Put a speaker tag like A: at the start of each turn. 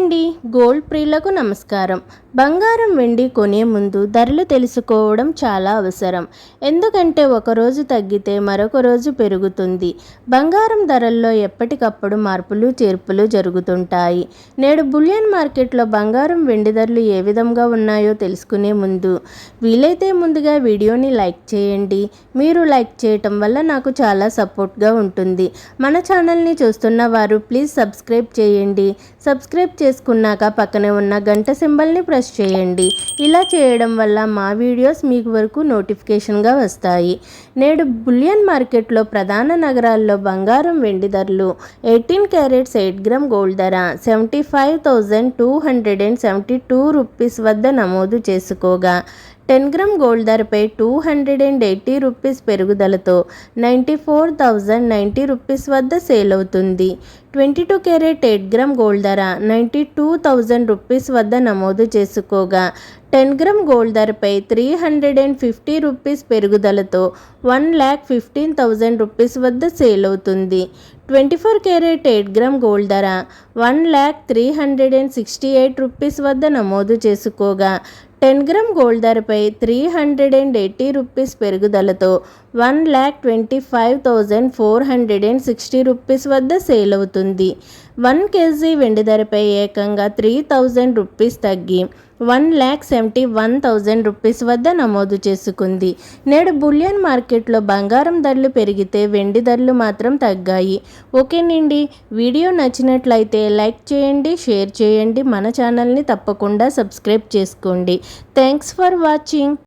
A: అండి, గోల్డ్ ప్రియులకు నమస్కారం. బంగారం వెండి కొనే ముందు ధరలు తెలుసుకోవడం చాలా అవసరం. ఎందుకంటే ఒకరోజు తగ్గితే మరొక రోజు పెరుగుతుంది. బంగారం ధరల్లో ఎప్పటికప్పుడు మార్పులు చేర్పులు జరుగుతుంటాయి. నేడు బులియన్ మార్కెట్లో బంగారం వెండి ధరలు ఏ విధంగా ఉన్నాయో తెలుసుకునే ముందు వీలైతే ముందుగా వీడియోని లైక్ చేయండి. మీరు లైక్ చేయటం వల్ల నాకు చాలా సపోర్ట్గా ఉంటుంది. మన ఛానల్ని చూస్తున్న వారు ప్లీజ్ సబ్స్క్రైబ్ చేయండి. సబ్స్క్రైబ్ చేసుకున్నాక పక్కనే ఉన్న గంట సింబల్ని ప్రెస్ చేయండి. ఇలా చేయడం వల్ల మా వీడియోస్ మీకు వరకు నోటిఫికేషన్గా వస్తాయి. నేడు బులియన్ మార్కెట్లో ప్రధాన నగరాల్లో బంగారం వెండి ధరలు 18 క్యారెట్స్ 8 గ్రామ్ గోల్డ్ ధర 75,272 రూపీస్ వద్ద నమోదు చేసుకోగా 10 గ్రామ్ గోల్డ్ ధరపై 280 రూపీస్ పెరుగుదలతో 94,090 రూపీస్ వద్ద సేల్ అవుతుంది. 22 క్యారెట్ 8 గ్రామ్ గోల్డ్ ధర 92,000 రూపీస్ వద్ద నమోదు చేసుకోగా 10 గ్రామ్ గోల్డ్ ధరపై 350 రూపీస్ పెరుగుదలతో 1,15,000 రూపీస్ వద్ద సేల్ అవుతుంది. 24 క్యారెట్ 8 గ్రామ్ గోల్డ్ ధర 1,368 రూపీస్ వద్ద నమోదు చేసుకోగా 10 గ్రామ్ గోల్డ్ ధరపై 380 రూపీస్ పెరుగుదలతో 1,25,460 రూపీస్ వద్ద సేల్ అవుతుంది. 1 కేజీ వెండి ధరపై ఏకంగా 3,000 రూపీస్ తగ్గి 1,71,000 రూపీస్ వద్ద నమోదు చేసుకుంది. నేడు బులియన్ మార్కెట్లో బంగారం ధరలు పెరిగితే వెండి ధరలు మాత్రం తగ్గాయి. ఓకేనండి, వీడియో నచ్చినట్లయితే లైక్ చేయండి, షేర్ చేయండి, మన ఛానల్ని తప్పకుండా సబ్స్క్రైబ్ చేసుకోండి. Thanks for watching.